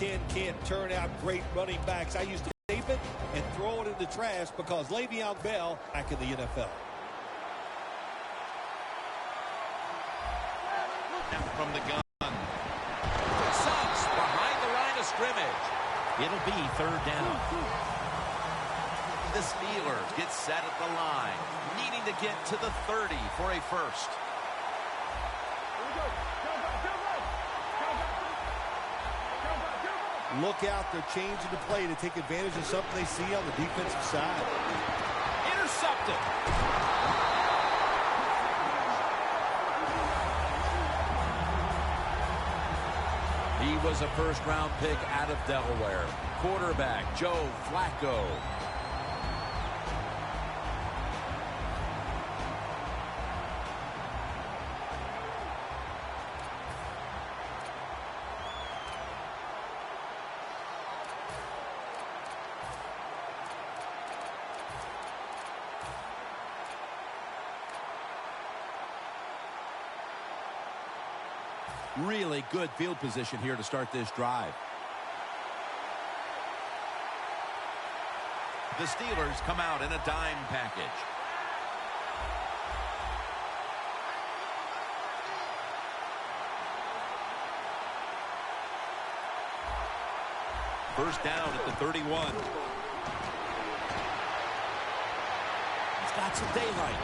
10 can't turn out great running backs. I used to tape it and throw it in the trash because Le'Veon Bell back in the NFL. From the gun. Suggs behind the line of scrimmage. It'll be third down. The Steelers get set at the line, needing to get to the 30 for a first. Look out, they're changing the play to take advantage of something they see on the defensive side. Intercepted. He was a first-round pick out of Delaware. Quarterback Joe Flacco. Really good field position here to start this drive. The Steelers come out in a dime package. First down at the 31. He's got some daylight.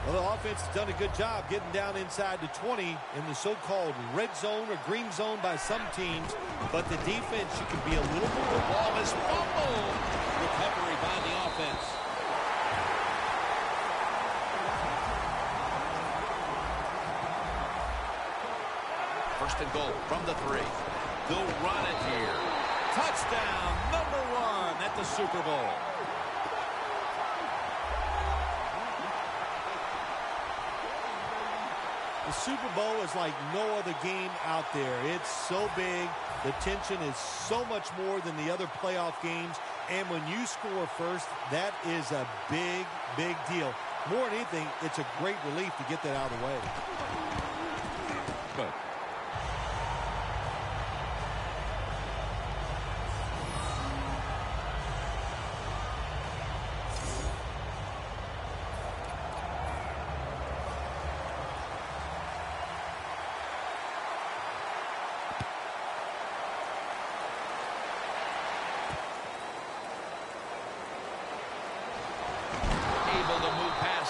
Well, the offense has done a good job getting down inside the 20 in the so-called red zone or green zone by some teams. But the defense, you can be a little bit... The ball is fumbled. Recovery by the offense. First and goal from the 3. They'll run it here. Touchdown, number 1 at the Super Bowl. The Super Bowl is like no other game out there. It's so big. The tension is so much more than the other playoff games. And when you score first, that is a big, big deal. More than anything, it's a great relief to get that out of the way. Good.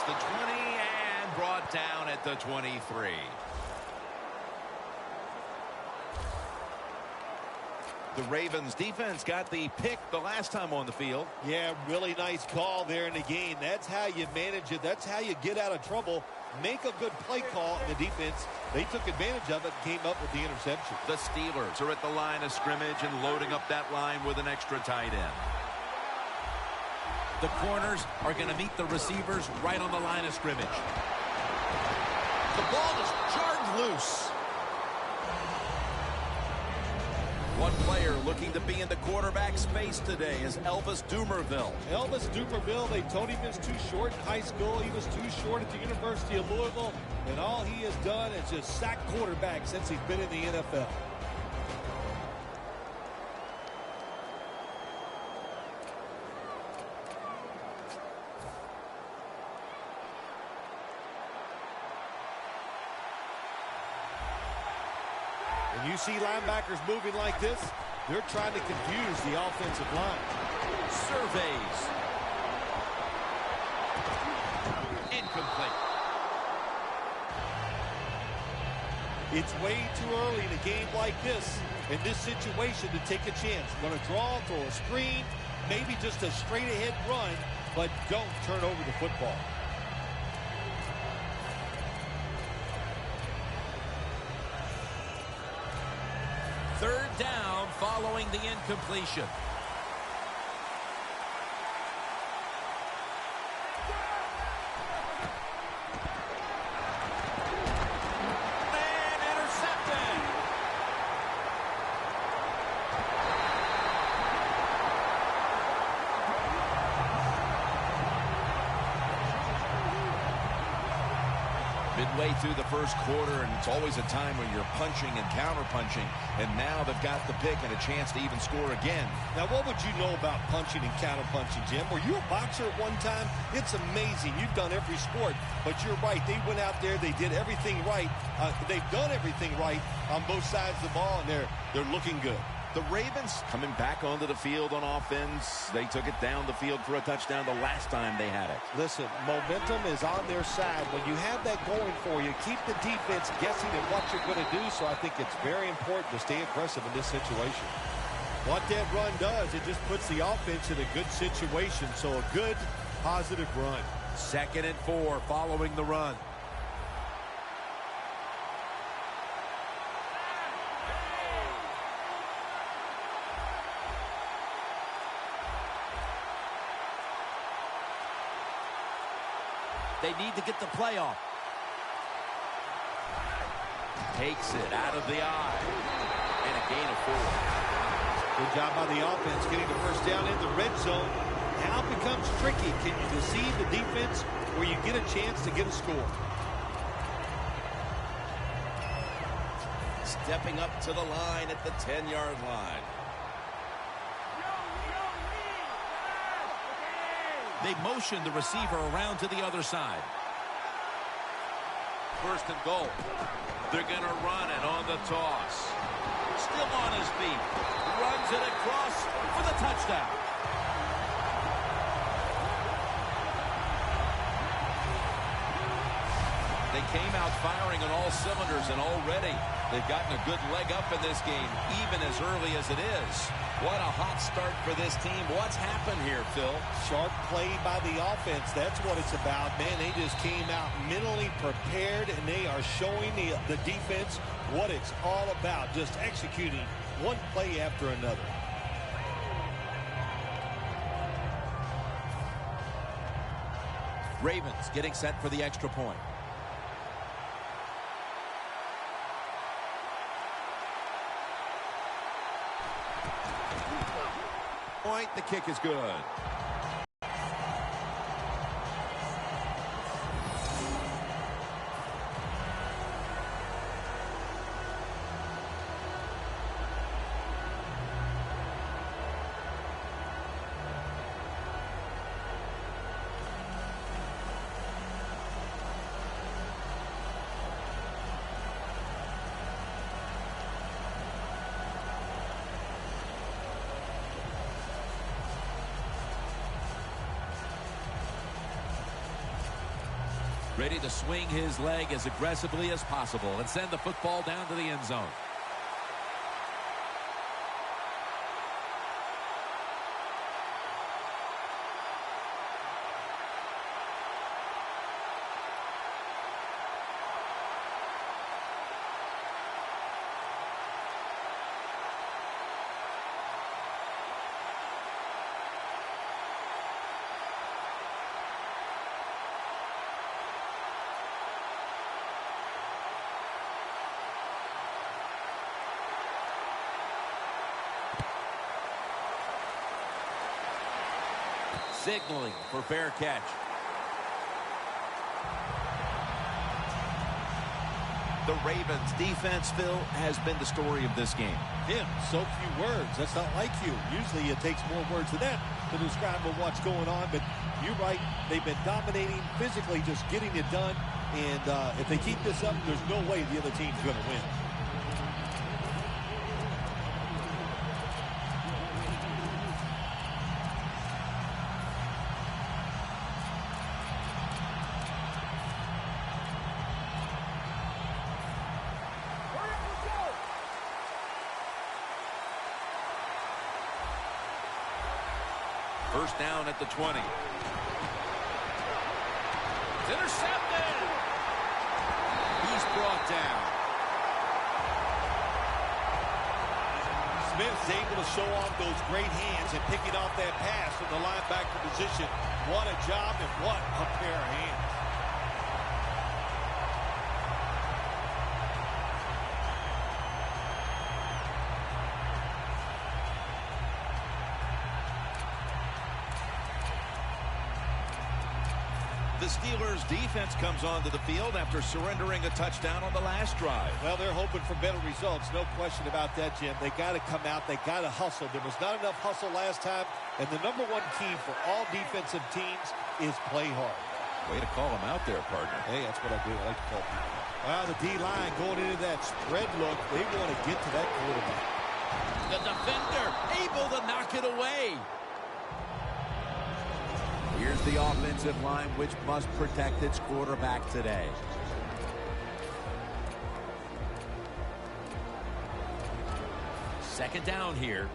The 20 and brought down at the 23. The Ravens defense got the pick the last time on the field. Yeah, really nice call there in the game. That's how you manage it. That's how you get out of trouble. Make a good play call in the defense. They took advantage of it and came up with the interception. The Steelers are at the line of scrimmage and loading up that line with an extra tight end. The corners are going to meet the receivers right on the line of scrimmage. The ball is jarred loose. One player looking to be in the quarterback's space today is Elvis Dumervil. Elvis Dumervil, they told him he was too short in high school. He was too short at the University of Louisville. And all he has done is just sack quarterbacks since he's been in the NFL. When you see linebackers moving like this, they're trying to confuse the offensive line. Surveys. Incomplete. It's way too early in a game like this, in this situation, to take a chance. Going to draw, throw a screen, maybe just a straight-ahead run, but don't turn over the football. Third down following the incompletion. And intercepted. Midway through the first quarter, and it's always a time when you're punching and counter-punching, and now they've got the pick and a chance to even score again. Now, what would you know about punching and counter-punching, Jim? Were you a boxer at one time? It's amazing. You've done every sport, but you're right. They went out there. They did everything right. They've done everything right on both sides of the ball, and they're looking good. The Ravens coming back onto the field on offense. They took it down the field for a touchdown the last time they had it. Listen, momentum is on their side. When you have that going for you, keep the defense guessing at what you're going to do. So I think it's very important to stay aggressive in this situation. What that run does, it just puts the offense in a good situation. So a good, positive run. 2nd and 4 following the run. They need to get the play off. Takes it out of the eye. And a gain of 4. Good job by the offense getting the first down in the red zone. Now it becomes tricky. Can you deceive the defense where you get a chance to get a score? Stepping up to the line at the 10-yard line. They motion the receiver around to the other side. 1st and goal. They're going to run it on the toss. Still on his feet. Runs it across for the touchdown. They came out firing on all cylinders, and already they've gotten a good leg up in this game, even as early as it is. What a hot start for this team. What's happened here, Phil? Sharp play by the offense. That's what it's about. Man, they just came out mentally prepared, and they are showing the defense what it's all about, just executing one play after another. Ravens getting set for the extra point. The kick is good. Ready to swing his leg as aggressively as possible and send the football down to the end zone. Signaling for fair catch. The Ravens defense, Phil, has been the story of this game. Jim, so few words. That's not like you. Usually it takes more words than that to describe what's going on. But you're right. They've been dominating, physically just getting it done. And if they keep this up, there's no way the other team's going to win. First down at the 20. It's intercepted. He's brought down. Smith's able to show off those great hands and picking off that pass from the linebacker position. What a job and what a pair of hands. The Steelers' defense comes onto the field after surrendering a touchdown on the last drive. Well, they're hoping for better results. No question about that, Jim. They got to come out. They got to hustle. There was not enough hustle last time. And the number one key for all defensive teams is play hard. Way to call him out there, partner. Hey, that's what I do. I like to call people. Well, the D-line going into that spread look. They want to get to that quarterback. The defender able to knock it away. Here's the offensive line, which must protect its quarterback today. Second down here.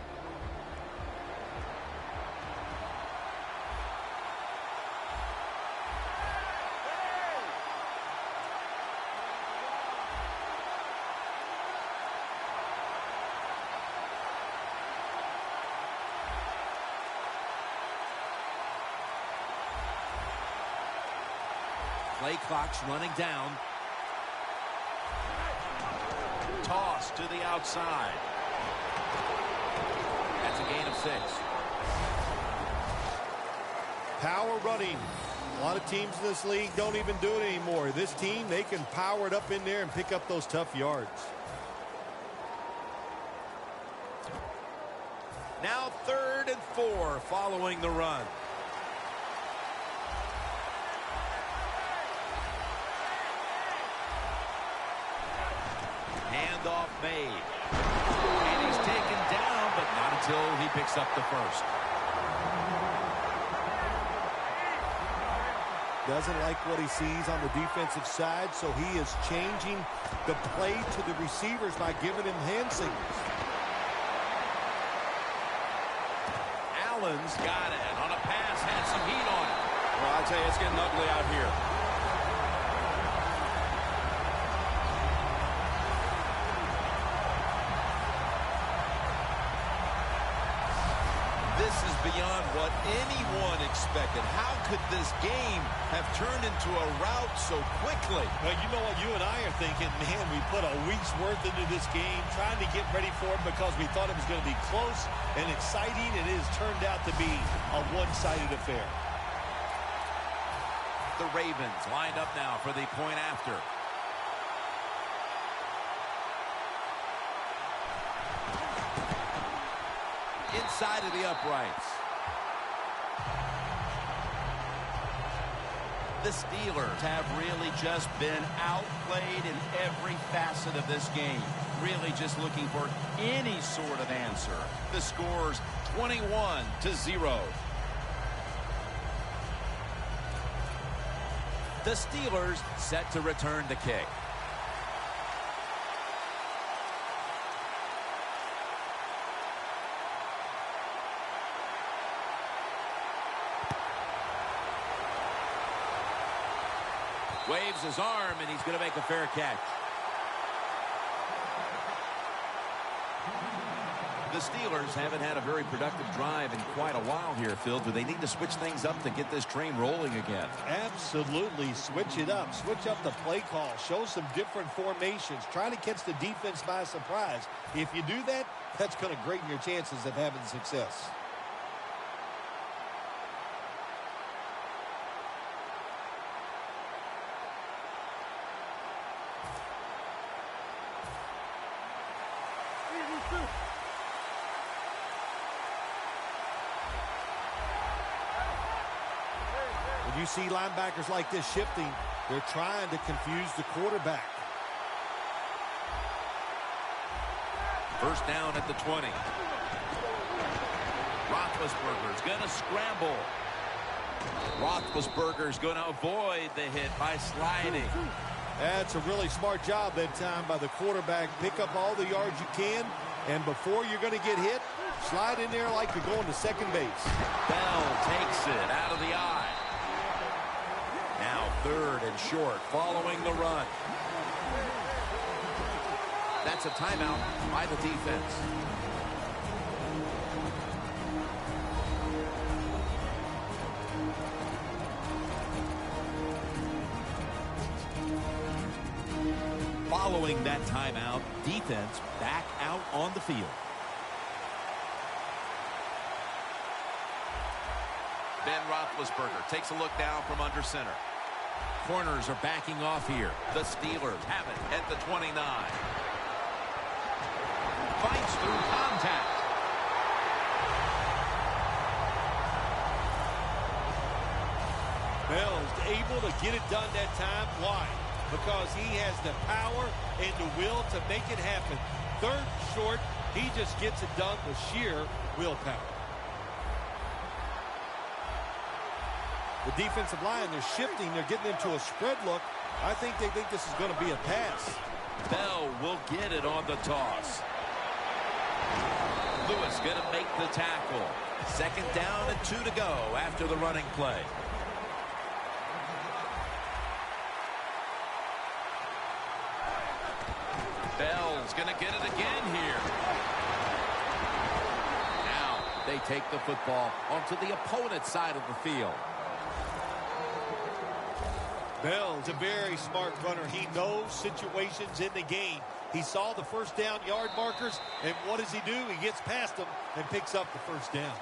Play clock's running down. Toss to the outside. That's a gain of 6. Power running. A lot of teams in this league don't even do it anymore. This team, they can power it up in there and pick up those tough yards. Now 3rd and 4 following the run. Handoff made. And he's taken down, but not until he picks up the first. Doesn't like what he sees on the defensive side, so he is changing the play to the receivers by giving him hand signals. Allen's got it on a pass, had some heat on it. Well, I tell you, it's getting ugly out here. This is beyond what anyone expected. How could this game have turned into a rout so quickly? Well, you know what you and I are thinking, man, we put a week's worth into this game trying to get ready for it because we thought it was going to be close and exciting, and it has turned out to be a one-sided affair. The Ravens lined up now for the point after. Inside of the uprights. The Steelers have really just been outplayed in every facet of this game. Really just looking for any sort of answer. The score's 21-0. The Steelers set to return the kick. Waves his arm, and he's going to make a fair catch. The Steelers haven't had a very productive drive in quite a while here, Phil. Do they need to switch things up to get this train rolling again? Absolutely. Switch it up. Switch up the play call. Show some different formations. Try to catch the defense by surprise. If you do that, that's going to greaten your chances of having success. When you see linebackers like this shifting, they're trying to confuse the quarterback. First down at the 20. Roethlisberger's going to scramble. Roethlisberger's going to avoid the hit by sliding. That's a really smart job that time by the quarterback. Pick up all the yards you can, and before you're going to get hit, slide in there like you're going to second base. Bell takes it out of the eye. Now 3rd and short following the run. That's a timeout by the defense. Following that timeout, defense back out on the field. Ben Roethlisberger takes a look down from under center. Corners are backing off here. The Steelers have it at the 29. Fights through contact. Bell's able to get it done that time. Why? Because he has the power and the will to make it happen. Third short, he just gets it done with sheer willpower. The defensive line, they're shifting. They're getting into a spread look. I think they think this is going to be a pass. Bell will get it on the toss. Lewis going to make the tackle. Second down and 2 to go after the running play. Bell's going to get it again here. Now they take the football onto the opponent's side of the field. Bell's a very smart runner. He knows situations in the game. He saw the first down yard markers, and what does he do? He gets past them and picks up the first down.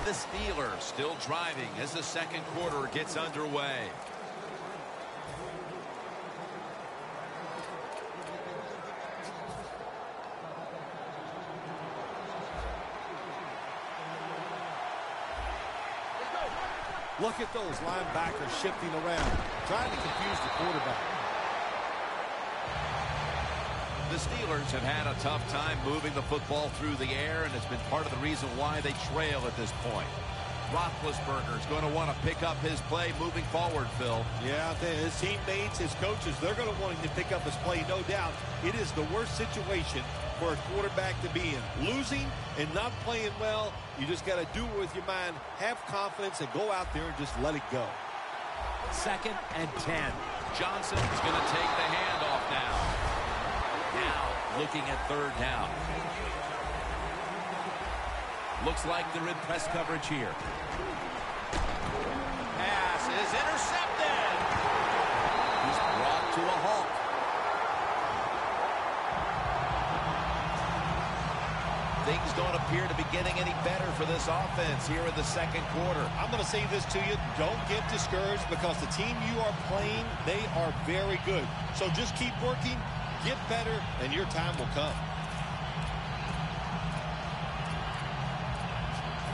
The Steelers still driving as the second quarter gets underway. Look at those linebackers shifting around, trying to confuse the quarterback. The Steelers have had a tough time moving the football through the air, and it's been part of the reason why they trail at this point. Roethlisberger's going to want to pick up his play moving forward, Phil. Yeah, his teammates, his coaches, they're going to want him to pick up his play, no doubt. It is the worst situation for a quarterback to be in. Losing and not playing well, you just got to do it with your mind, have confidence, and go out there and just let it go. Second and 10. Johnson's going to take the handoff now. Now looking at third down. Looks like they're in press coverage here. Pass is intercepted. He's brought to a halt. Things don't appear to be getting any better for this offense here in the second quarter. I'm going to say this to you. Don't get discouraged because the team you are playing, they are very good. So just keep working, get better, and your time will come.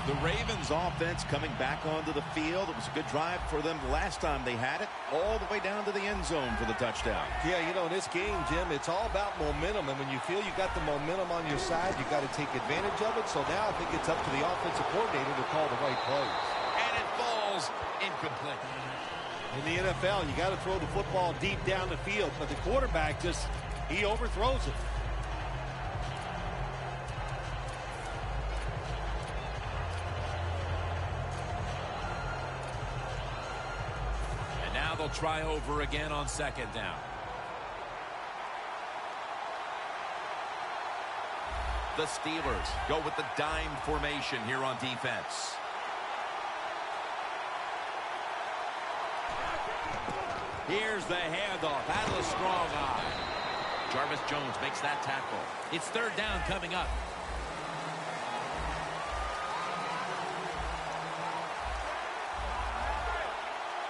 The Ravens offense coming back onto the field. It was a good drive for them the last time they had it, all the way down to the end zone for the touchdown. Yeah, you know, in this game, Jim, it's all about momentum. And when you feel you got the momentum on your side, you got to take advantage of it. So now I think it's up to the offensive coordinator to call the right plays. And it falls incomplete. In the NFL, you got to throw the football deep down the field. But the quarterback he overthrows it. They'll try over again on second down. The Steelers go with the dime formation here on defense. Here's the handoff out of the strong eye. Jarvis Jones makes that tackle. It's third down coming up.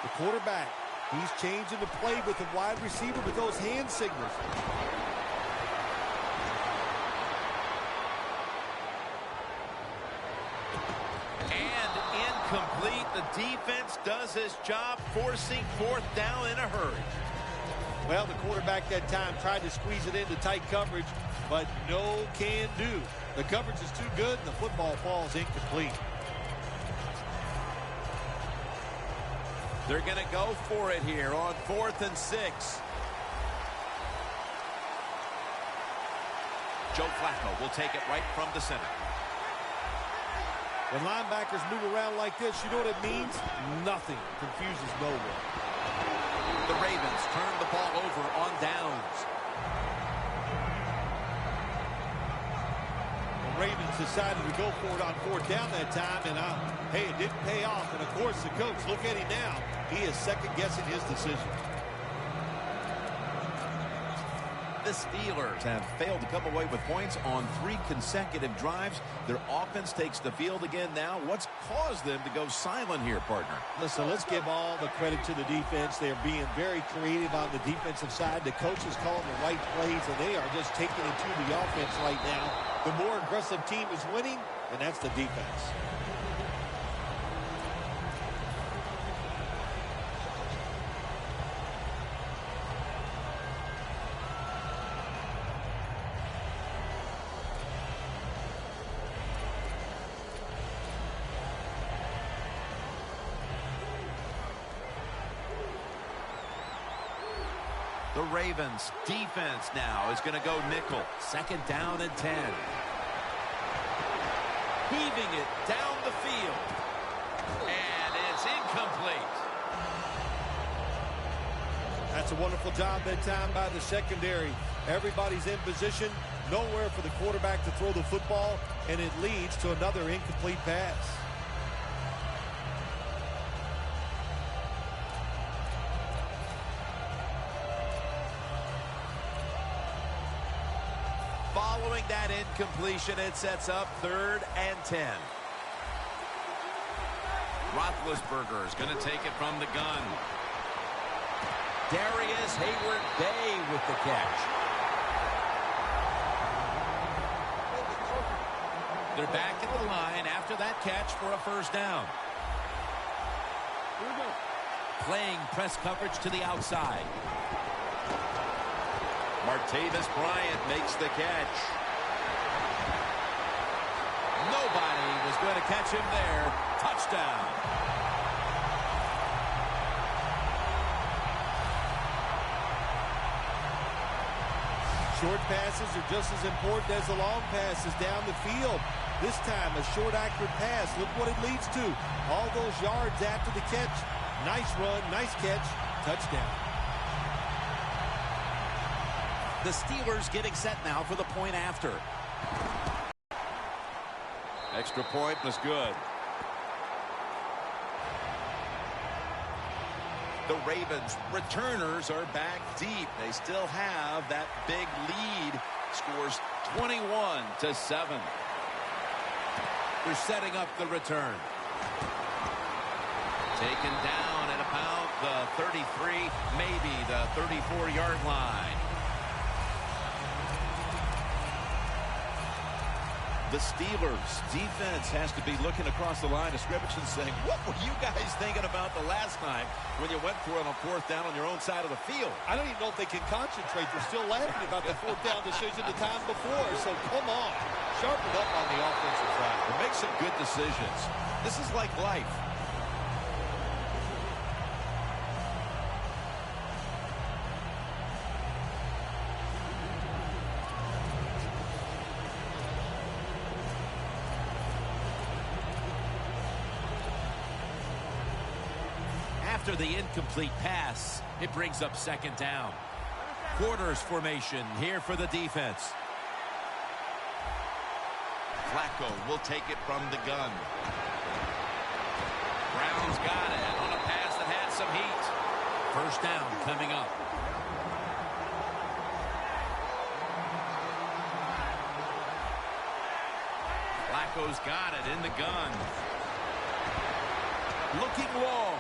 The quarterback, he's changing the play with the wide receiver with those hand signals. And incomplete. The defense does its job, forcing fourth down in a hurry. Well, the quarterback that time tried to squeeze it into tight coverage, but no can do. The coverage is too good, and the football falls incomplete. They're going to go for it here on 4th and 6. Joe Flacco will take it right from the center. When linebackers move around like this, you know what it means? Nothing. Confuses no one. The Ravens turn the ball over on downs. The Ravens decided to go for it on fourth down that time, and hey, it didn't pay off. And of course, the coach, look at him now. He is second-guessing his decision. The Steelers have failed to come away with points on 3 consecutive drives. Their offense takes the field again now. What's caused them to go silent here, partner? Listen, let's give all the credit to the defense. They're being very creative on the defensive side. The coach is calling the right plays, and they are just taking it to the offense right now. The more aggressive team is winning, and that's the defense. The Ravens defense now is going to go nickel. 2nd down and 10. Heaving it down the field. And it's incomplete. That's a wonderful job that time by the secondary. Everybody's in position. Nowhere for the quarterback to throw the football. And it leads to another incomplete pass. Following that incompletion, it sets up 3rd and 10. Roethlisberger is going to take it from the gun. Darius Hayward-Bay with the catch. They're back in the line after that catch for a 1st down. Playing press coverage to the outside. Martavis Bryant makes the catch. Nobody was going to catch him there. Touchdown. Short passes are just as important as the long passes down the field. This time, a short, accurate pass. Look what it leads to. All those yards after the catch. Nice run, nice catch, touchdown. The Steelers getting set now for the point after. Extra point was good. The Ravens returners are back deep. They still have that big lead. Scores 21-7. They're setting up the return. Taken down at about the 33, maybe the 34-yard line. The Steelers defense has to be looking across the line of scrimmage and saying, what were you guys thinking about the last time when you went for it on 4th down on your own side of the field? I don't even know if they can concentrate. They're still laughing about the 4th down decision the time before. So come on, sharpen up on the offensive side. And make some good decisions. This is like life. After the incomplete pass, it brings up 2nd down. Quarters formation here for the defense. Flacco will take it from the gun. Brown's got it on a pass that had some heat. 1st down coming up. Flacco's got it in the gun. Looking long.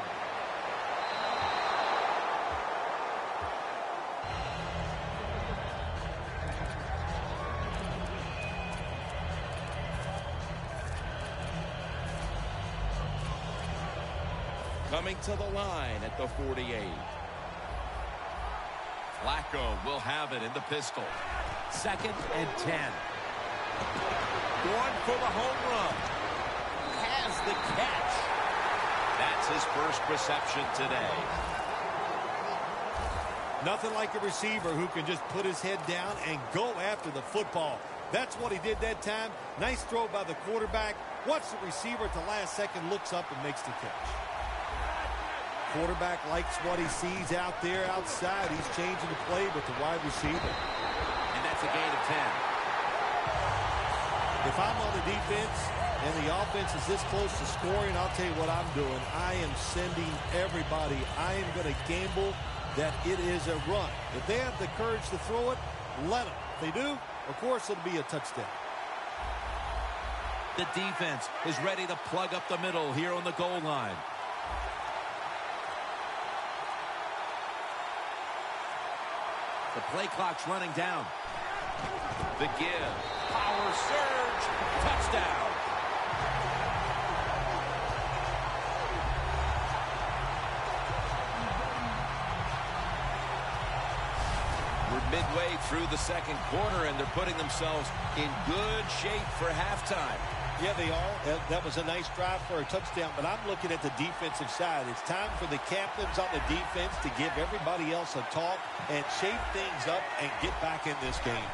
Coming to the line at the 48. Flacco will have it in the pistol. 2nd and 10. Going for the home run. Has the catch. That's his 1st reception today. Nothing like a receiver who can just put his head down and go after the football. That's what he did that time. Nice throw by the quarterback. Watch the receiver at the last second, looks up and makes the catch. Quarterback likes what he sees out there outside. He's changing the play with the wide receiver. And that's a gain of 10. If I'm on the defense and the offense is this close to scoring, I'll tell you what I'm doing. I am sending everybody. I am going to gamble that it is a run. If they have the courage to throw it, let them. If they do, of course, it'll be a touchdown. The defense is ready to plug up the middle here on the goal line. The play clock's running down. The give. Power surge. Touchdown. We're midway through the second quarter, and they're putting themselves in good shape for halftime. Yeah, they are. That was a nice drive for a touchdown, but I'm looking at the defensive side. It's time for the captains on the defense to give everybody else a talk and shape things up and get back in this game.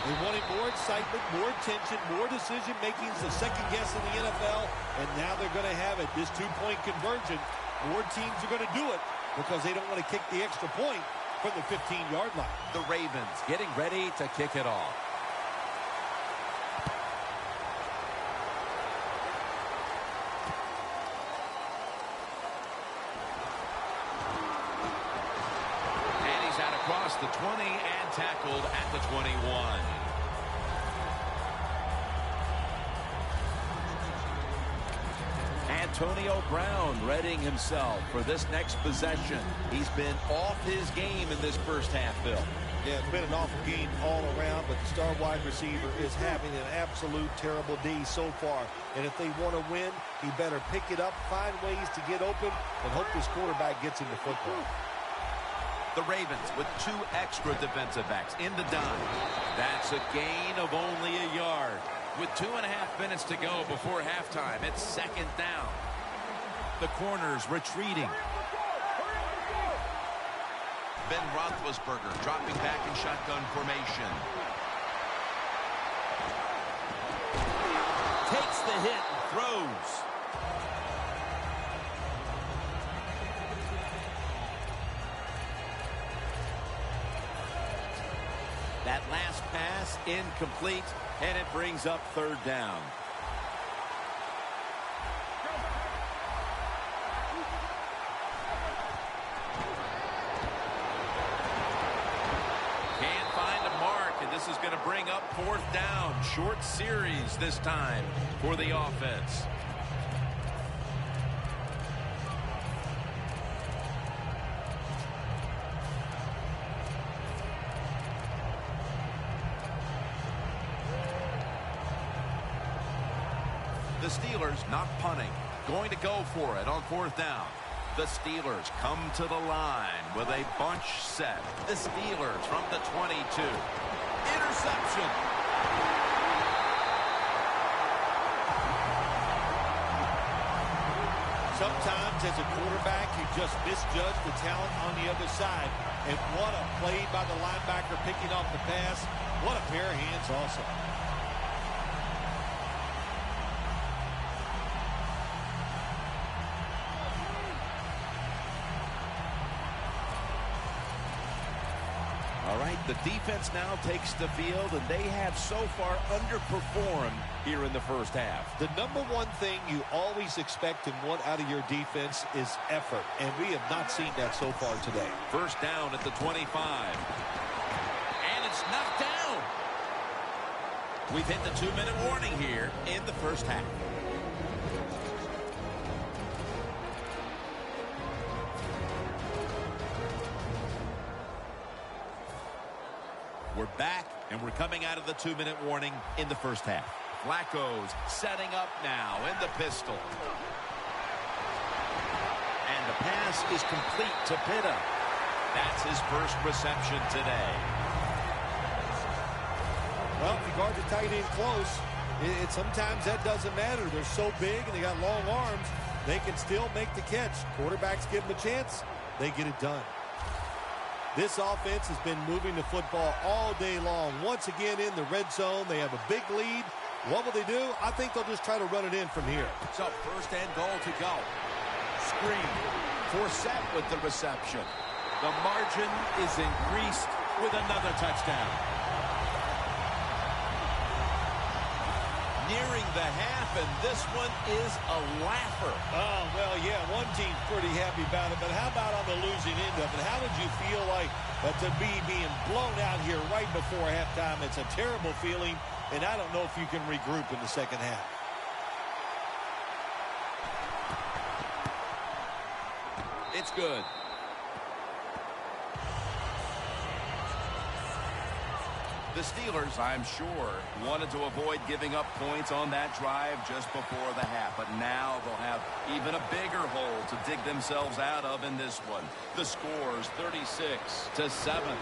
They wanted more excitement, more tension, more decision-making. It's the second guess in the NFL, and now they're going to have it. This two-point conversion, more teams are going to do it because they don't want to kick the extra point from the 15-yard line. The Ravens getting ready to kick it off. Across the 20 and tackled at the 21. Antonio Brown readying himself for this next possession. He's been off his game in this first half, Bill. Yeah, it's been an awful game all around, but the star wide receiver is having an absolute terrible day so far. And if they want to win, he better pick it up, find ways to get open, and hope this quarterback gets him the football. The Ravens with 2 extra defensive backs in the dime. That's a gain of only a yard. With 2.5 minutes to go before halftime, it's second down. The corners retreating. Ben Roethlisberger dropping back in shotgun formation. Takes the hit and throws. That last pass incomplete, and it brings up third down. Can't find a mark, and this is going to bring up fourth down. Short series this time for the offense. The Steelers not punting. Going to go for it on fourth down. The Steelers come to the line with a bunch set. The Steelers from the 22. Interception. Sometimes as a quarterback, you just misjudge the talent on the other side. And what a play by the linebacker picking off the pass. What a pair of hands also. All right, the defense now takes the field, and they have so far underperformed here in the first half. The number one thing you always expect and want out of your defense is effort, and we have not seen that so far today. First down at the 25. And it's knocked down. We've hit the 2-minute warning here in the first half. We're back, and we're coming out of the 2-minute warning in the first half. Flacco's setting up now in the pistol. And the pass is complete to Pitta. That's his first reception today. Well, if you guard the tight end close, sometimes that doesn't matter. They're so big and they got long arms, they can still make the catch. Quarterbacks give them a chance, they get it done. This offense has been moving the football all day long. Once again in the red zone, they have a big lead. What will they do? I think they'll just try to run it in from here. So first and goal to go. Screen. Forsett with the reception. The margin is increased with another touchdown. nearing the half, and this one is a laugher. Oh, well, yeah, one team's pretty happy about it, but how about on the losing end of it? How would you feel like to be being blown out here right before halftime? It's a terrible feeling, and I don't know if you can regroup in the second half. It's good. The Steelers, I'm sure, wanted to avoid giving up points on that drive just before the half. But now they'll have even a bigger hole to dig themselves out of in this one. The score's 36-7.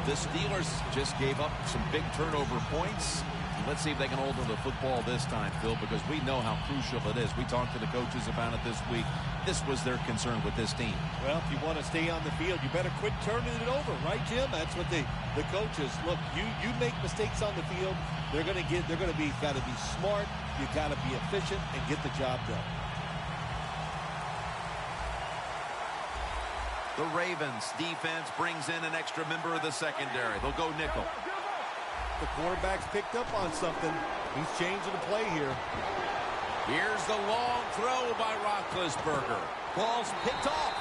The Steelers just gave up some big turnover points. Let's see if they can hold on to the football this time, Phil, because we know how crucial it is. We talked to the coaches about it this week. This was their concern with this team. Well, if you want to stay on the field, you better quit turning it over, right, Jim? That's what the coaches look. You make mistakes on the field, got to be smart. You got to be efficient and get the job done. The Ravens defense brings in an extra member of the secondary. They'll go nickel. The quarterback's picked up on something. He's changing the play here. Here's the long throw by Roethlisberger. Ball's picked off.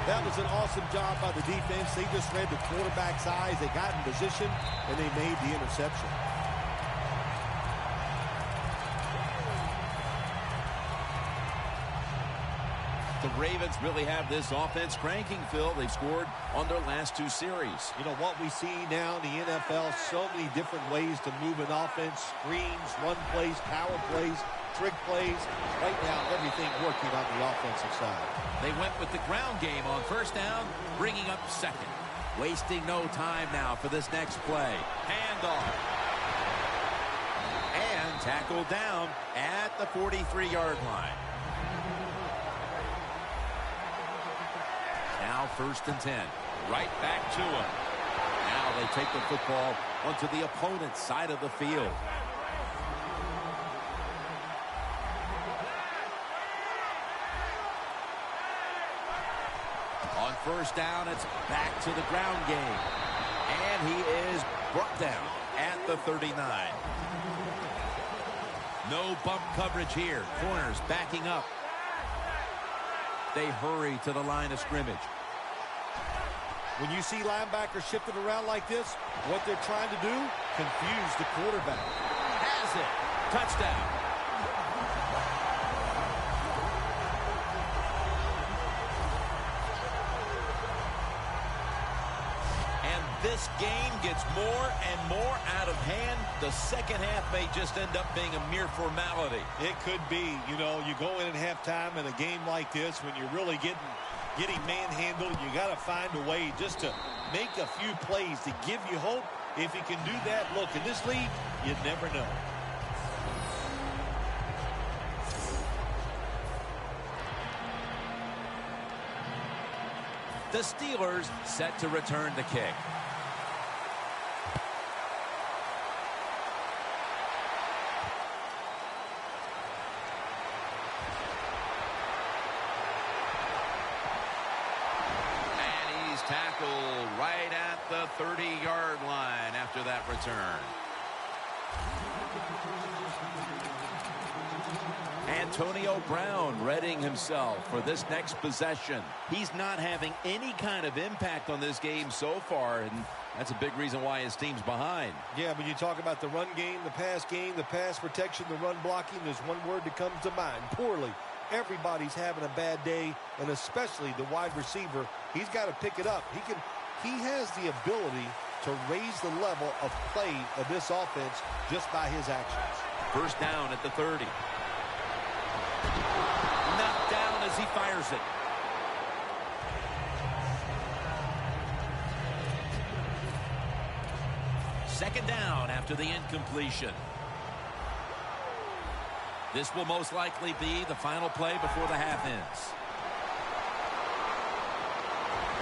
That was an awesome job by the defense. They just read the quarterback's eyes. They got in position, and they made the interception. The Ravens really have this offense cranking, Phil. They've scored on their last two series. You know, what we see now in the NFL, so many different ways to move an offense. Screens, run plays, power plays, trick plays. Right now, everything working on the offensive side. They went with the ground game on first down, bringing up second. Wasting no time now for this next play. Handoff. And tackled down at the 43-yard line. Now 1st and 10. Right back to him. Now they take the football onto the opponent's side of the field. On first down, it's back to the ground game. And he is brought down at the 39. No bump coverage here. Corners backing up. They hurry to the line of scrimmage. When you see linebackers shifted around like this, what they're trying to do, confuse the quarterback. Has it. Touchdown. And this game gets more and more out of hand. The second half may just end up being a mere formality. It could be. You know, you go in at halftime in a game like this when you're really getting manhandled, you got to find a way just to make a few plays to give you hope. If you can do that, look, in this league, you never know. The Steelers set to return the kick. Tackle right at the 30-yard line after that return. Antonio Brown readying himself for this next possession. He's not having any kind of impact on this game so far, and that's a big reason why his team's behind. Yeah, when you talk about the run game, the pass protection, the run blocking, there's one word that comes to mind: poorly. Everybody's having a bad day, and especially the wide receiver. He's got to pick it up. He has the ability to raise the level of play of this offense just by his actions. First down at the 30. Knocked down as he fires it. Second down after the incompletion. This will most likely be the final play before the half ends.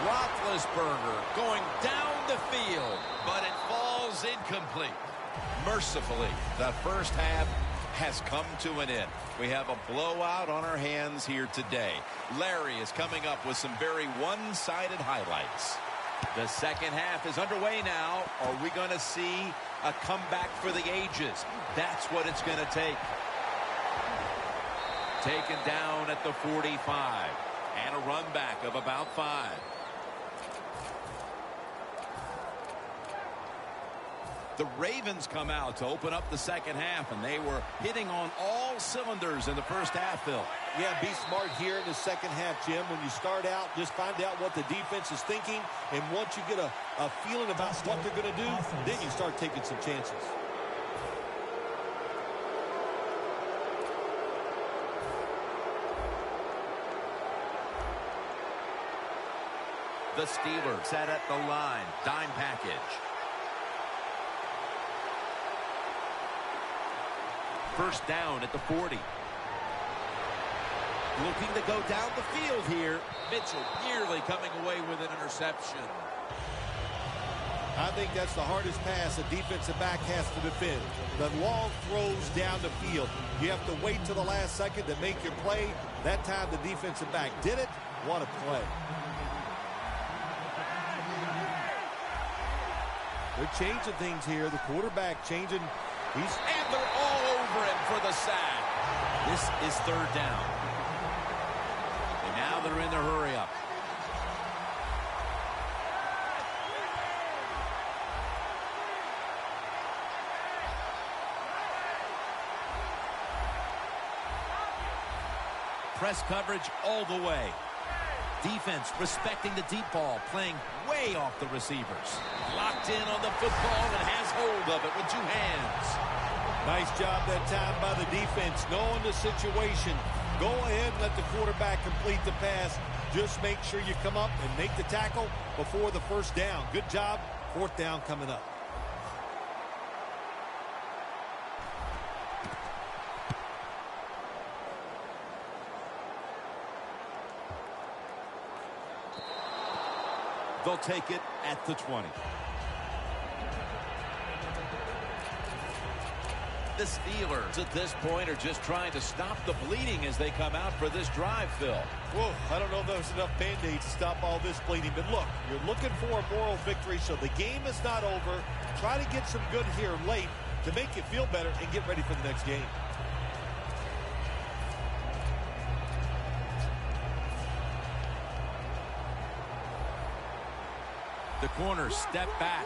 Roethlisberger going down the field, but it falls incomplete. Mercifully, the first half has come to an end. We have a blowout on our hands here today. Larry is coming up with some very one-sided highlights. The second half is underway now. Are we going to see a comeback for the ages? That's what it's going to take. Taken down at the 45. And a run back of about 5. The Ravens come out to open up the second half, and they were hitting on all cylinders in the first half, Phil. Yeah, be smart here in the second half, Jim. When you start out, just find out what the defense is thinking, and once you get a feeling about what they're going to do, then you start taking some chances. The Steelers set at the line. Dime package. First down at the 40. Looking to go down the field here. Mitchell nearly coming away with an interception. I think that's the hardest pass a defensive back has to defend. The long throws down the field. You have to wait till the last second to make your play. That time the defensive back did it. What a play. They're changing things here. The quarterback changing. And they're all over him for the sack. This is third down. And now they're in the hurry-up. Press coverage all the way. Defense respecting the deep ball, playing way off the receivers. Locked in on the football and has hold of it with 2 hands. Nice job that time by the defense, knowing the situation. Go ahead and let the quarterback complete the pass. Just make sure you come up and make the tackle before the first down. Good job. Fourth down coming up. They'll take it at the 20. The Steelers at this point are just trying to stop the bleeding as they come out for this drive, Phil. Whoa, I don't know if there's enough Band-Aids to stop all this bleeding. But look, you're looking for a moral victory, so the game is not over. Try to get some good here late to make you feel better and get ready for the next game. The corners step back.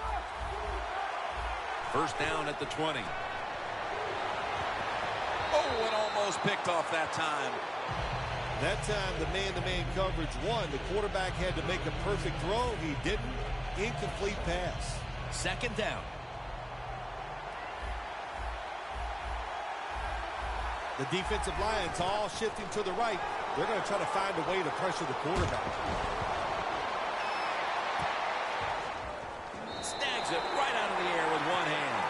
First down at the 20. Oh, and almost picked off that time. That time the man-to-man coverage won. The quarterback had to make a perfect throw. He didn't. Incomplete pass. Second down. The defensive line's all shifting to the right. They're going to try to find a way to pressure the quarterback. Snags it right out of the air with one hand.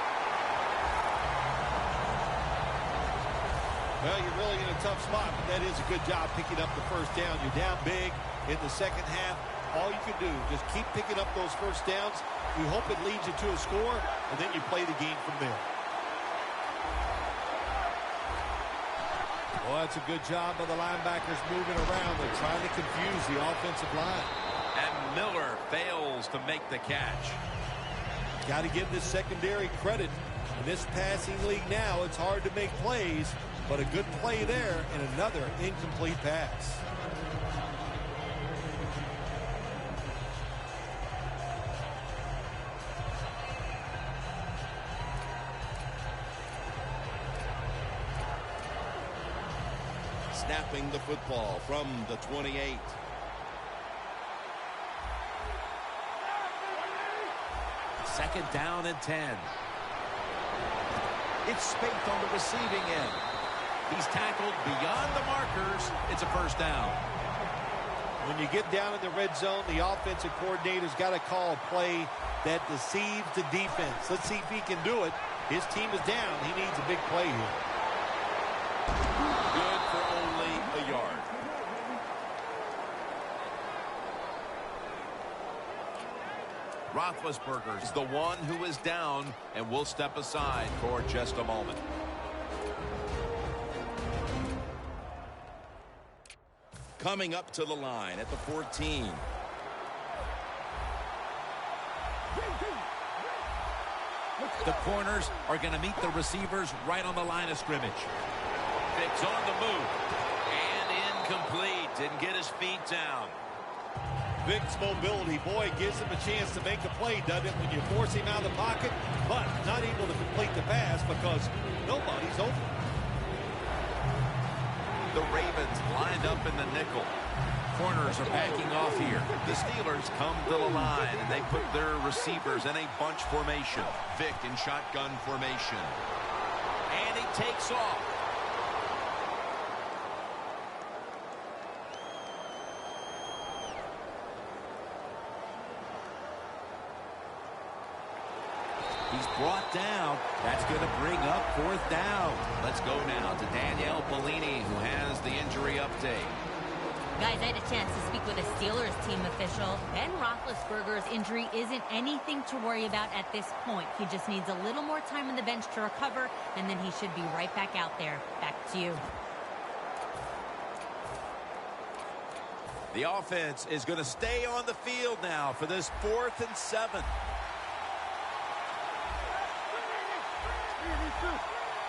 Well, you're really in a tough spot, but that is a good job picking up the first down. You're down big in the second half. All you can do, just keep picking up those first downs. We hope it leads you to a score, and then you play the game from there. Well, that's a good job by the linebackers moving around. They're trying to confuse the offensive line. And Miller fails to make the catch. Got to give this secondary credit. In this passing league now, it's hard to make plays, but a good play there and another incomplete pass. Snapping the football from the 28. Second down and 10. It's Spate on the receiving end. He's tackled beyond the markers. It's a first down. When you get down in the red zone, the offensive coordinator's got to call a play that deceives the defense. Let's see if he can do it. His team is down. He needs a big play here. Good for only a yard. Roethlisberger is the one who is down and will step aside for just a moment. Coming up to the line at the 14. The corners are going to meet the receivers right on the line of scrimmage. Vic's on the move. And incomplete. Didn't get his feet down. Vic's mobility, boy, gives him a chance to make a play, doesn't it, when you force him out of the pocket, but not able to complete the pass because nobody's open. The Ravens lined up in the nickel. Corners are backing off here. The Steelers come to the line, and they put their receivers in a bunch formation. Vic in shotgun formation. And he takes off. He's brought down. That's going to bring up 4th down. Let's go now to Danielle Bellini, who has the injury update. Guys, I had a chance to speak with a Steelers team official. Ben Roethlisberger's injury isn't anything to worry about at this point. He just needs a little more time on the bench to recover, and then he should be right back out there. Back to you. The offense is going to stay on the field now for this 4th and 7.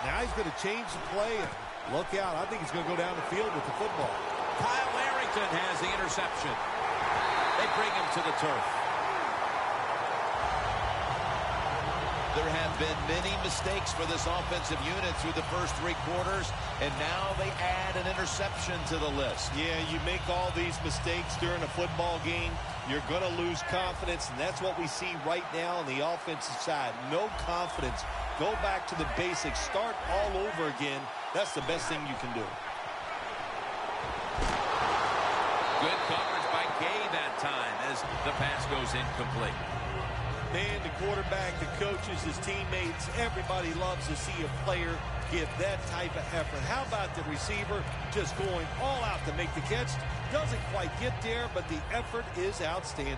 Now he's going to change the play. And look out. I think he's going to go down the field with the football. Kyle Arrington has the interception. They bring him to the turf. There have been many mistakes for this offensive unit through the first 3 quarters, and now they add an interception to the list. Yeah, you make all these mistakes during a football game, you're going to lose confidence, and that's what we see right now on the offensive side. No confidence. Go back to the basics. Start all over again. That's the best thing you can do. Good coverage by Gay that time as the pass goes incomplete. Man, the quarterback, the coaches, his teammates, everybody loves to see a player give that type of effort. How about the receiver just going all out to make the catch? Doesn't quite get there, but the effort is outstanding.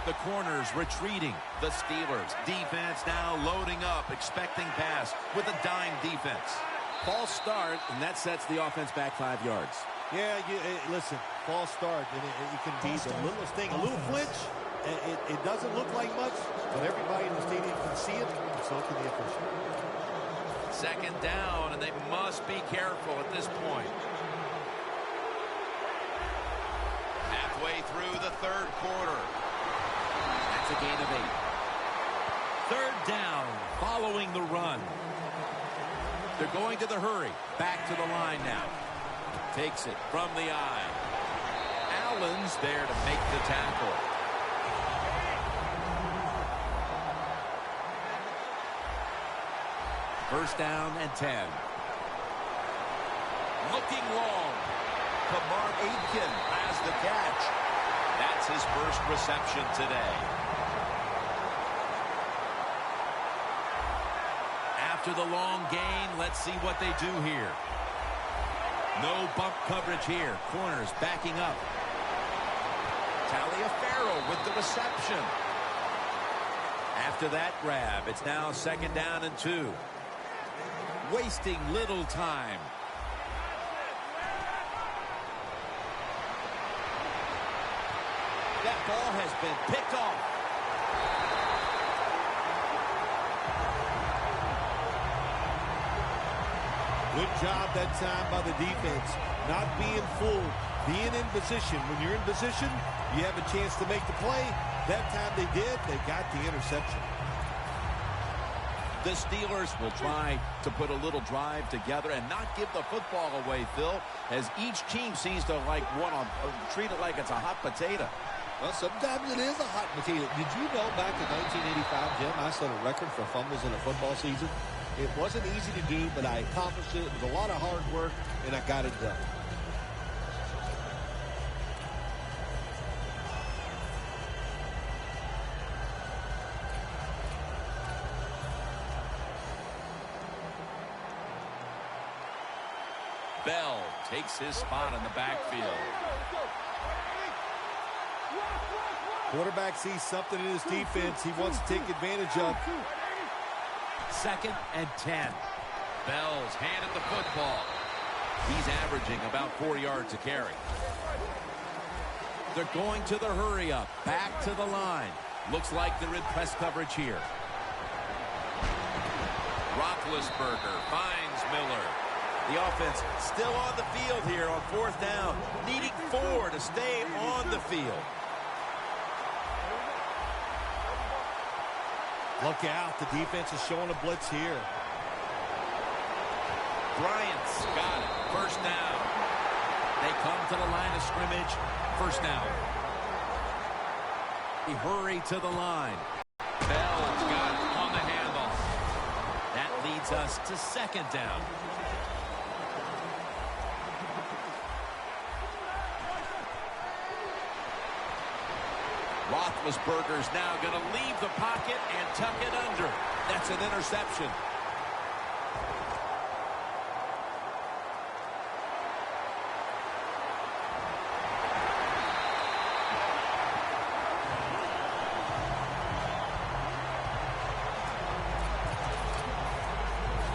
The corners retreating. The Steelers defense now loading up, expecting pass with a dime defense. False start, and that sets the offense back 5 yards. Yeah, listen, false start, and it can be the littlest thing. A little flinch, it doesn't look like much, but everybody in the stadium can see it, and so can the official. 2nd down, and they must be careful at this point. Halfway through the 3rd quarter. That's a gain of 8. 3rd down, following the run. They're going to the hurry. Back to the line now. Takes it from the eye. Allen's there to make the tackle. First down and 10. Looking long. Kamar Aitken has the catch. That's his first reception today. After the long gain, let's see what they do here. No bump coverage here. Corners backing up. Taliaferro with the reception. After that grab, it's now 2nd down and 2. Wasting little time. That ball has been picked off. Good job that time by the defense. Not being fooled, being in position. When you're in position, you have a chance to make the play. That time they did. They got the interception. The Steelers will try to put a little drive together and not give the football away, Phil, as each team seems to treat it like it's a hot potato. Well, sometimes it is a hot potato. Did you know back in 1985, Jim, I set a record for fumbles in a football season? It wasn't easy to do, but I accomplished it. It was a lot of hard work, and I got it done. Bell takes his spot in the backfield. Quarterback sees something in his defense he wants to take advantage of. 2nd and 10. Bell's handed the football. He's averaging about 4 yards a carry. They're going to the hurry up. Back to the line. Looks like they're in press coverage here. Roethlisberger finds Miller. The offense still on the field here on 4th down. Needing 4 to stay on the field. Look out. The defense is showing a blitz here. Bryant's got it. 1st down. They come to the line of scrimmage. 1st down. He hurry to the line. Bell's got it on the handle. That leads us to 2nd down. Roethlisberger's now going to leave the pocket and tuck it under. That's an interception.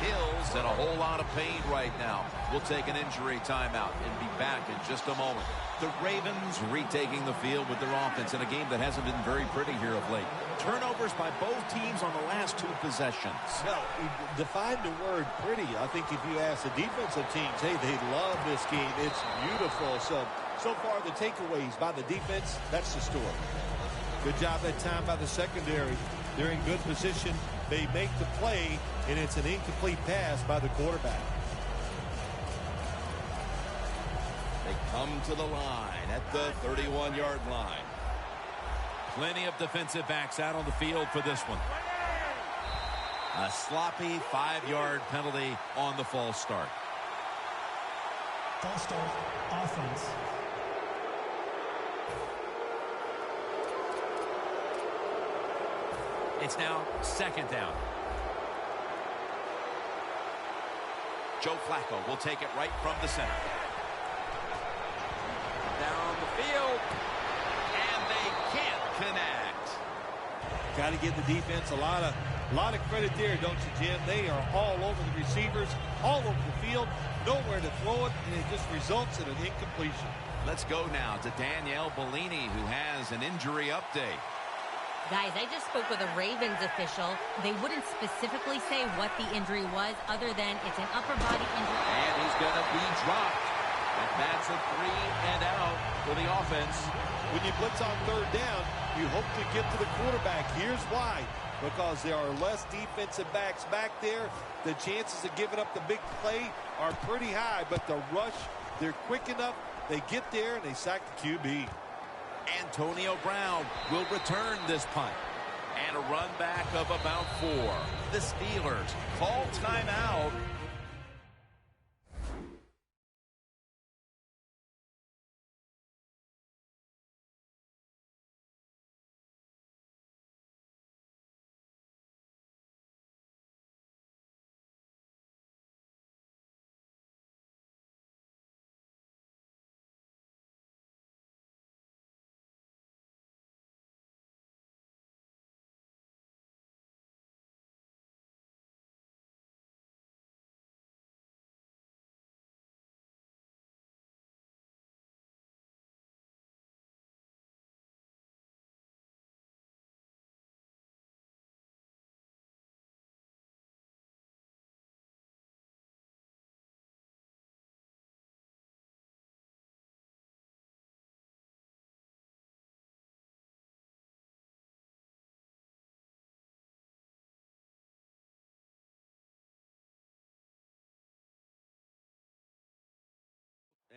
Hill's in a whole lot of pain right now. We'll take an injury timeout and be back in just a moment. The Ravens retaking the field with their offense in a game that hasn't been very pretty here of late. Turnovers by both teams on the last 2 possessions. Well, define the word pretty. I think if you ask the defensive teams, hey, they love this game. It's beautiful. So far the takeaways by the defense, that's the story. Good job that time by the secondary. They're in good position. They make the play, and it's an incomplete pass by the quarterback. They come to the line at the 31-yard line. Plenty of defensive backs out on the field for this one. A sloppy 5-yard penalty on the false start. False start, offense. It's now 2nd down. Joe Flacco will take it right from the center. Down the field, and they can't connect. Got to give the defense a lot of credit there, don't you, Jim? They are all over the receivers, all over the field, nowhere to throw it, and it just results in an incompletion. Let's go now to Danielle Bellini, who has an injury update. Guys, I just spoke with a Ravens official. They wouldn't specifically say what the injury was other than it's an upper body injury. And he's going to be dropped. And that's a 3 and out for the offense. When you blitz on 3rd down, you hope to get to the quarterback. Here's why. Because there are less defensive backs back there. The chances of giving up the big play are pretty high. But the rush, they're quick enough. They get there and they sack the QB. Antonio Brown will return this punt. And a run back of about 4. The Steelers call timeout.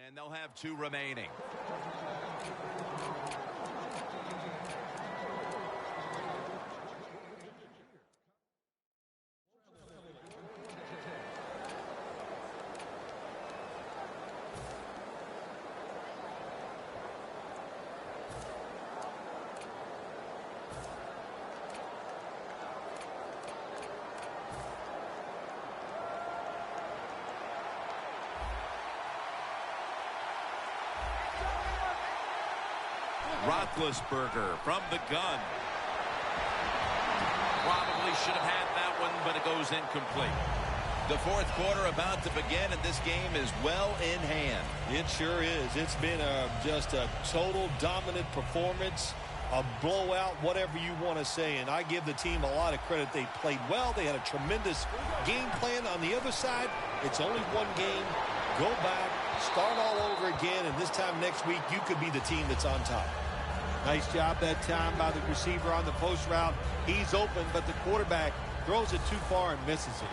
And they'll have 2 remaining. Roethlisberger from the gun. Probably should have had that one, but it goes incomplete. The fourth quarter about to begin, and this game is well in hand. It sure is. It's been just a total dominant performance, a blowout, whatever you want to say. And I give the team a lot of credit. They played well. They had a tremendous game plan. On the other side, it's only one game. Go back, start all over again, and this time next week, you could be the team that's on top. Nice job that time by the receiver on the post route. He's open, but the quarterback throws it too far and misses it.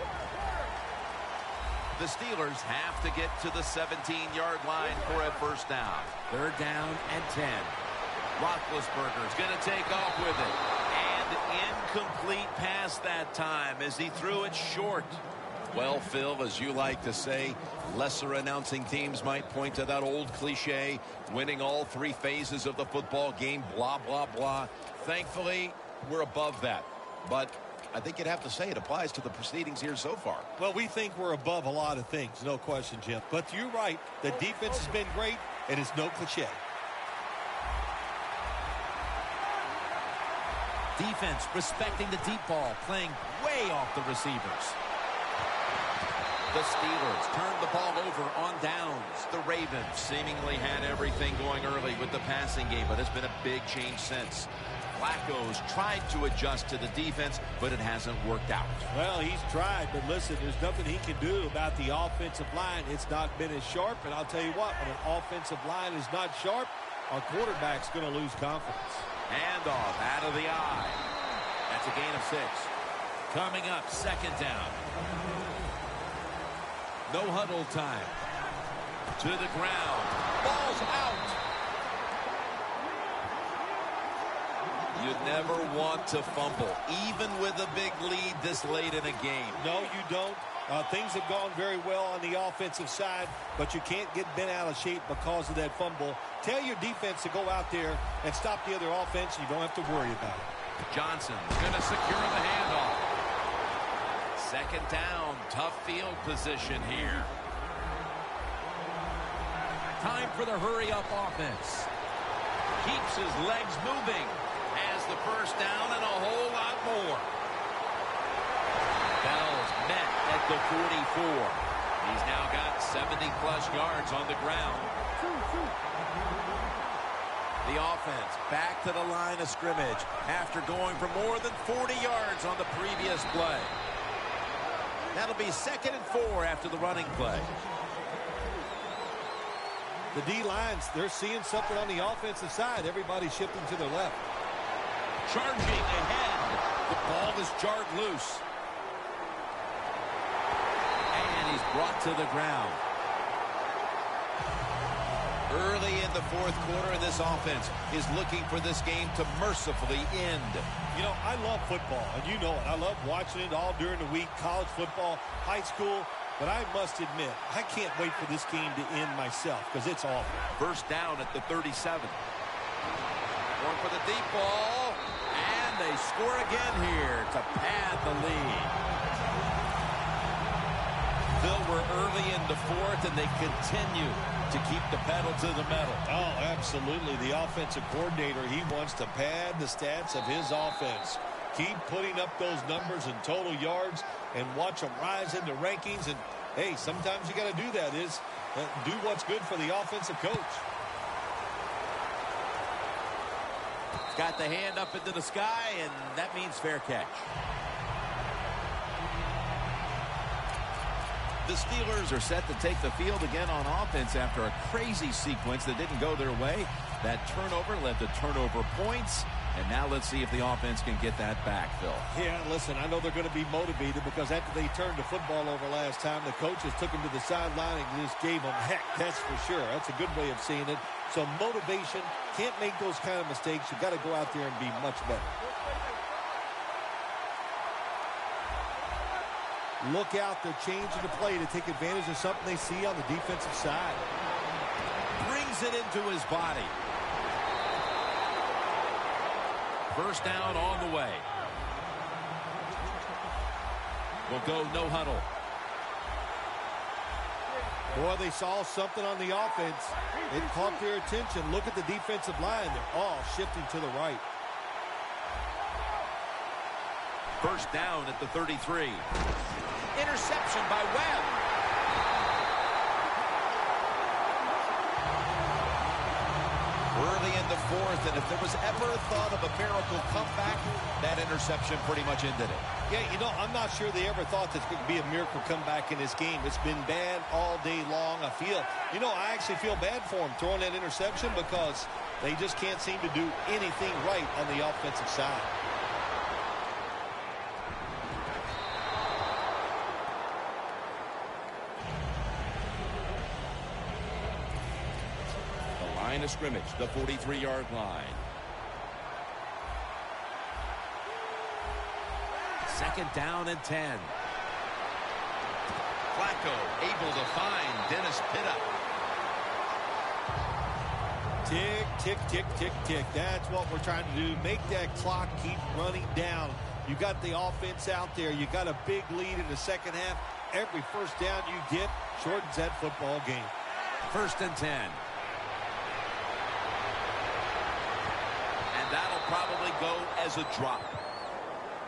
The Steelers have to get to the 17-yard line for a first down. Third down and 10. Roethlisberger's going to take off with it. And incomplete pass that time as he threw it short. Well, Phil, as you like to say, lesser announcing teams might point to that old cliche, winning all three phases of the football game, blah, blah, blah. Thankfully, we're above that. But I think you'd have to say it applies to the proceedings here so far. Well, we think we're above a lot of things, no question, Jim. But you're right. The defense has been great, and it's no cliche. Defense respecting the deep ball, playing way off the receivers. The Steelers turned the ball over on downs. The Ravens seemingly had everything going early with the passing game, but it's been a big change since. Flacco's tried to adjust to the defense, but it hasn't worked out. Well, he's tried, but listen, there's nothing he can do about the offensive line. It's not been as sharp, and I'll tell you what, when an offensive line is not sharp, our quarterback's going to lose confidence. Handoff out of the eye. That's a gain of 6. Coming up, second down. No huddle time. To the ground. Ball's out. You never want to fumble, even with a big lead this late in a game. No, you don't. Things have gone very well on the offensive side, but you can't get bent out of shape because of that fumble. Tell your defense to go out there and stop the other offense. You don't have to worry about it. Johnson's going to secure the handoff. Second down, tough field position here. Time for the hurry-up offense. Keeps his legs moving. Has the first down and a whole lot more. Bell's met at the 44. He's now got 70-plus yards on the ground. The offense back to the line of scrimmage after going for more than 40 yards on the previous play. That'll be 2nd and 4 after the running play. The D-lines, they're seeing something on the offensive side. Everybody's shifting to their left. Charging ahead. The ball is jarred loose. And he's brought to the ground. Early in the fourth quarter, and this offense is looking for this game to mercifully end. You know, I love football, and you know it. I love watching it all during the week, college football, high school. But I must admit, I can't wait for this game to end myself because it's awful. First down at the 37. Going for the deep ball. And they score again here to pad the lead. Phil, we're early in the fourth, and they continue to keep the pedal to the metal. Oh, absolutely. The offensive coordinator, he wants to pad the stats of his offense. Keep putting up those numbers in total yards and watch them rise in the rankings. And, hey, sometimes you got to do that is do what's good for the offensive coach. Got the hand up into the sky, and that means fair catch. The Steelers are set to take the field again on offense after a crazy sequence that didn't go their way. That turnover led to turnover points. And now let's see if the offense can get that back, Phil. Yeah, listen, I know they're going to be motivated because after they turned the football over last time, the coaches took them to the sideline and just gave them heck, that's for sure. That's a good way of seeing it. So motivation, can't make those kind of mistakes. You've got to go out there and be much better. Look out, they're changing the play to take advantage of something they see on the defensive side. Brings it into his body. First down on the way. We'll go no huddle. Boy, they saw something on the offense. It caught their attention. Look at the defensive line. They're all shifting to the right. First down at the 33. Interception by Webb. Early in the fourth, and if there was ever a thought of a miracle comeback, that interception pretty much ended it. Yeah, you know, I'm not sure they ever thought this could be a miracle comeback in this game. It's been bad all day long. I actually feel bad for them throwing that interception because they just can't seem to do anything right on the offensive side. Line of scrimmage, the 43-yard line. Second down and 10. Flacco able to find Dennis Pitta. Tick, tick, tick, tick, tick. That's what we're trying to do. Make that clock keep running down. You got the offense out there. You got a big lead in the second half. Every first down you get shortens that football game. First and 10. And that'll probably go as a drop.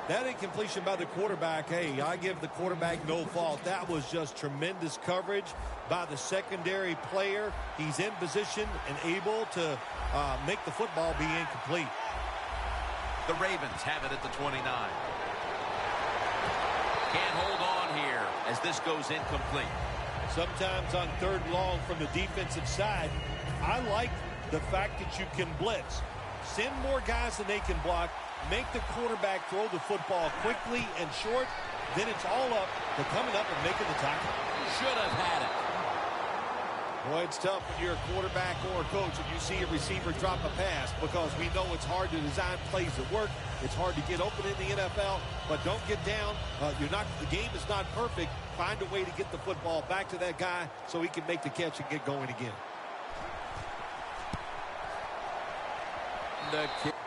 That incompletion by the quarterback, hey, I give the quarterback no fault. That was just tremendous coverage by the secondary player. He's in position and able to make the football be incomplete. The Ravens have it at the 29. Can't hold on here as this goes incomplete. Sometimes on third and long from the defensive side, I like the fact that you can blitz. Send more guys than they can block. Make the quarterback throw the football quickly and short. Then it's all up to coming up and making the tackle. Should have had it. Boy, it's tough when you're a quarterback or a coach and you see a receiver drop a pass because we know it's hard to design plays that work. It's hard to get open in the NFL, but don't get down. The game is not perfect. Find a way to get the football back to that guy so he can make the catch and get going again.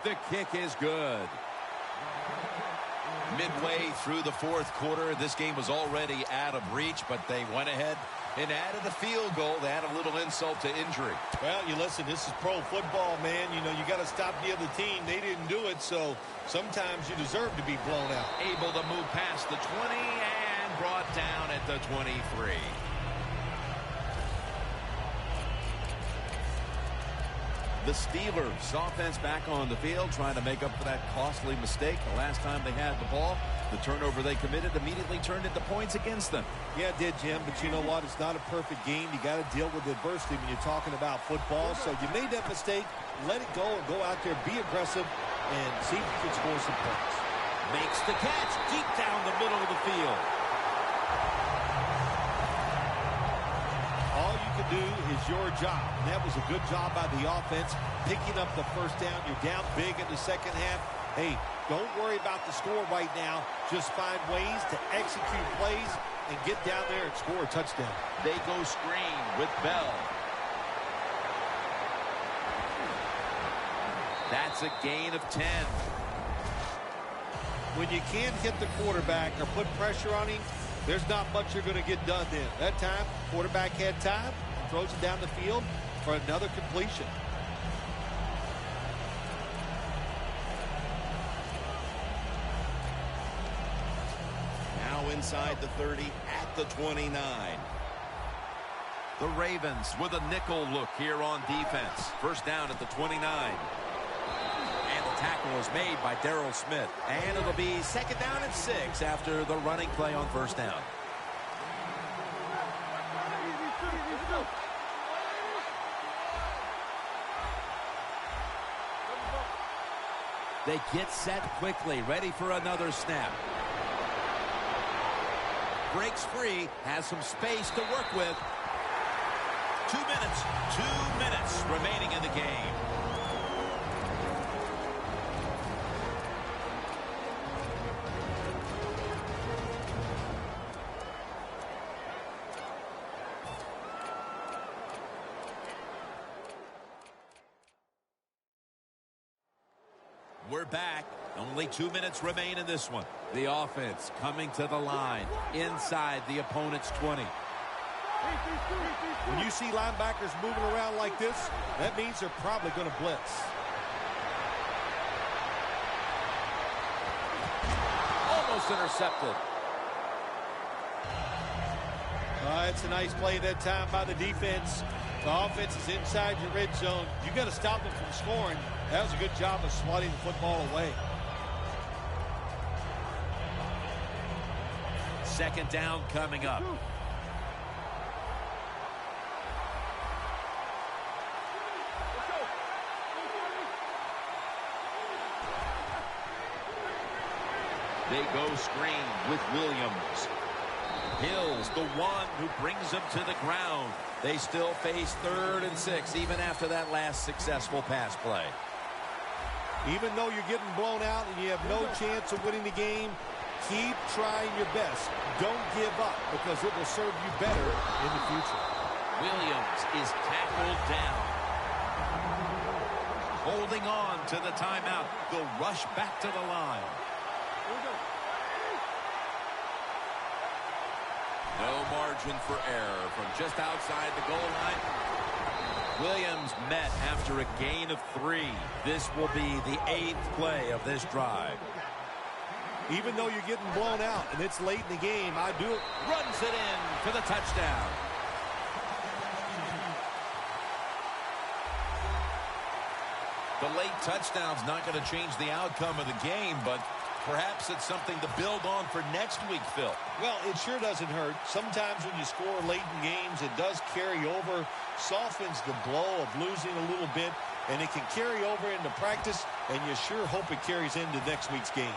The kick is good. Midway through the fourth quarter, this game was already out of reach, but they went ahead and added a field goal. They had a little insult to injury. Well, listen, this is pro football, man. You got to stop the other team. They didn't do it, so sometimes you deserve to be blown out. Able to move past the 20 and brought down at the 23. The Steelers offense back on the field trying to make up for that costly mistake the last time they had the ball. The turnover they committed immediately turned into points against them. Yeah, it did, Jim, but you know what? It's not a perfect game. You got to deal with adversity when you're talking about football. So you made that mistake. Let it go and go out there, be aggressive, and see if you can score some points. Makes the catch deep down the middle of the field. All you can do is your job, and that was a good job by the offense, picking up the first down. You're down big in the second half. Hey, don't worry about the score right now. Just find ways to execute plays and get down there and score a touchdown. They go screen with Bell. That's a gain of 10. When you can't hit the quarterback or put pressure on him, there's not much you're going to get done then. That time, quarterback had time, throws it down the field for another completion. Now inside the 30 at the 29. The Ravens with a nickel look here on defense. First down at the 29. And the tackle is made by Darryl Smith. And it'll be second down and 6 after the running play on first down. They get set quickly, ready for another snap. Breaks free, has some space to work with. 2 minutes remaining in the game. We're back. Only 2 minutes remain in this one. The offense coming to the line inside the opponent's 20. When you see linebackers moving around like this, that means they're probably going to blitz. Almost intercepted. It's a nice play that time by the defense. The offense is inside your red zone. You got to stop them from scoring. That was a good job of swatting the football away. Second down coming up. They go screen with Williams. Hill's the one who brings them to the ground. They still face 3rd and 6 even after that last successful pass play. Even though you're getting blown out and you have no chance of winning the game, keep trying your best. Don't give up because it will serve you better in the future. Williams is tackled down. Holding on to the timeout. They'll rush back to the line. No margin for error from just outside the goal line. Williams met after a gain of 3. This will be the 8th play of this drive. Even though you're getting blown out and it's late in the game, I do it. Runs it in for the touchdown. The late touchdown's not going to change the outcome of the game, but perhaps it's something to build on for next week, Phil. Well, it sure doesn't hurt. Sometimes when you score late in games, it does carry over, softens the blow of losing a little bit, and it can carry over into practice, and you sure hope it carries into next week's game.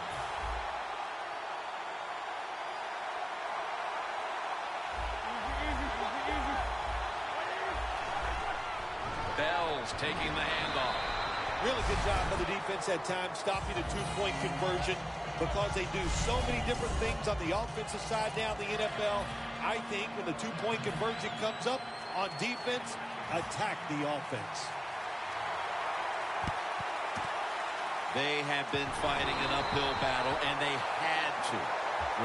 Bell's taking the handoff. Really good job by the defense that time, stopping a two-point conversion because they do so many different things on the offensive side now in the NFL. I think when the two-point conversion comes up on defense, attack the offense. They have been fighting an uphill battle, and they had to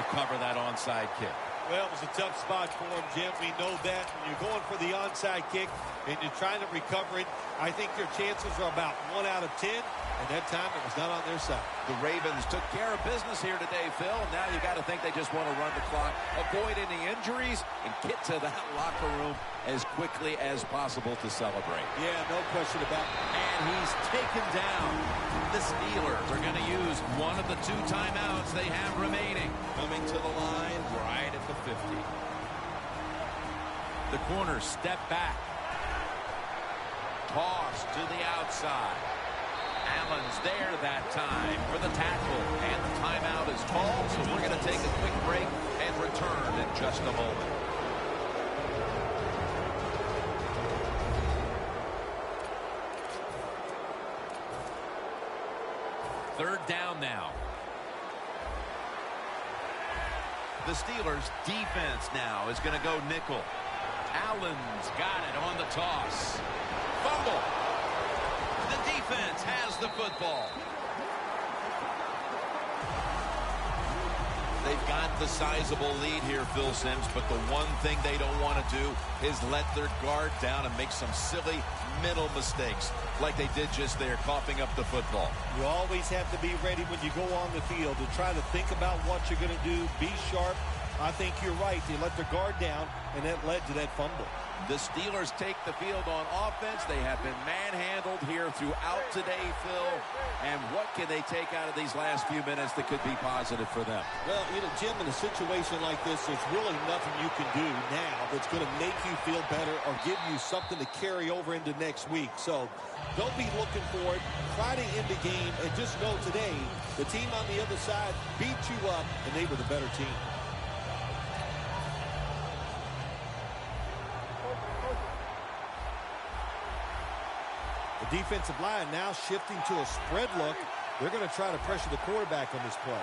recover that onside kick. Well, it was a tough spot for him, Jim. We know that. When you're going for the onside kick and you're trying to recover it, I think your chances are about 1 out of 10, and that time it was not on their side. The Ravens took care of business here today, Phil. Now you got to think they just want to run the clock, avoid any injuries, and get to that locker room as quickly as possible to celebrate. Yeah, no question about it. And he's taken down. The Steelers are going to use one of the 2 timeouts they have remaining. Coming to the line right at the 50. The corner step back. Toss to the outside. Allen's there that time for the tackle. And the timeout is called, so we're going to take a quick break and return in just a moment. Third down now. The Steelers defense now is going to go nickel. Allen's got it on the toss. Fumble. The defense has the football. They've got the sizable lead here, Phil Simms, but the one thing they don't want to do is let their guard down and make some silly mental mistakes like they did just there, coughing up the football. You always have to be ready when you go on the field to try to think about what you're going to do, be sharp. I think you're right. They let their guard down, and that led to that fumble. The Steelers take the field on offense. They have been manhandled here throughout today, Phil. And what can they take out of these last few minutes that could be positive for them? Well, you know, Jim, in a situation like this, there's really nothing you can do now that's going to make you feel better or give you something to carry over into next week. So don't be looking for it. Try to end the game, and just know today the team on the other side beat you up, and they were the better team. The defensive line now shifting to a spread look. They're going to try to pressure the quarterback on this play.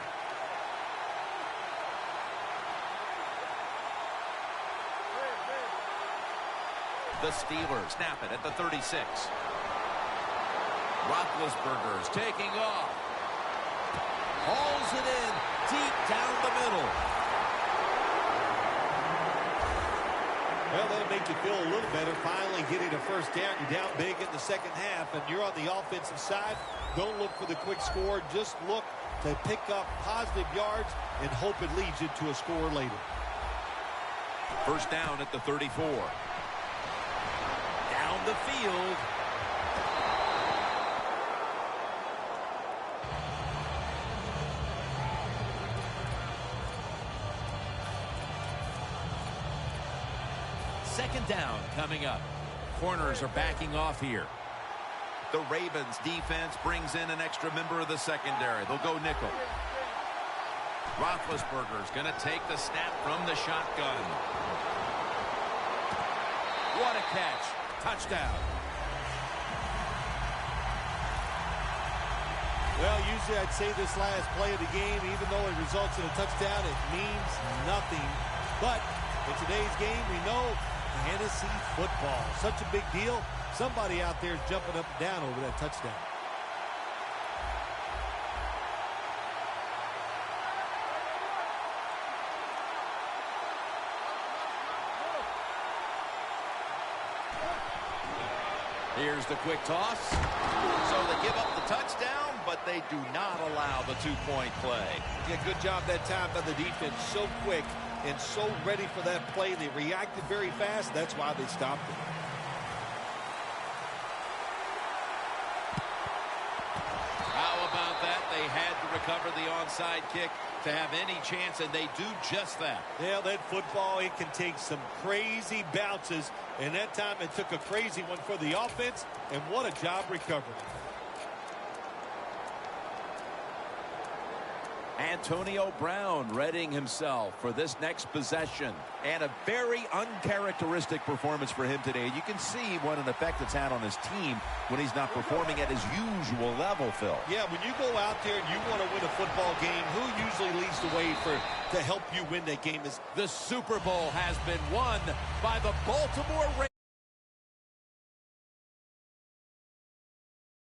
The Steelers snap it at the 36. Roethlisberger's taking off. Hauls it in deep down the middle. Well, make you feel a little better finally getting a first down. You're down big in the second half, and you're on the offensive side. Don't look for the quick score. Just look to pick up positive yards and hope it leads you to a score later. First down at the 34. Down the field. Second down coming up. Corners are backing off here. The Ravens defense brings in an extra member of the secondary. They'll go nickel. Roethlisberger's going to take the snap from the shotgun. What a catch. Touchdown. Well, usually I'd say this last play of the game, even though it results in a touchdown, it means nothing. But in today's game, we know fantasy football, such a big deal. Somebody out there is jumping up and down over that touchdown. Here's the quick toss. So they give up the touchdown, but they do not allow the two-point play. Yeah, good job that time by the defense. So quick and so ready for that play. They reacted very fast. That's why they stopped it. How about that? They had to recover the onside kick to have any chance, and they do just that. Yeah, that football, it can take some crazy bounces, and that time it took a crazy one for the offense, and what a job recovering. Antonio Brown readying himself for this next possession. And a very uncharacteristic performance for him today. You can see what an effect it's had on his team when he's not performing at his usual level, Phil. Yeah, when you go out there and you want to win a football game, who usually leads the way to help you win that game? Is the Super Bowl has been won by the Baltimore Ravens.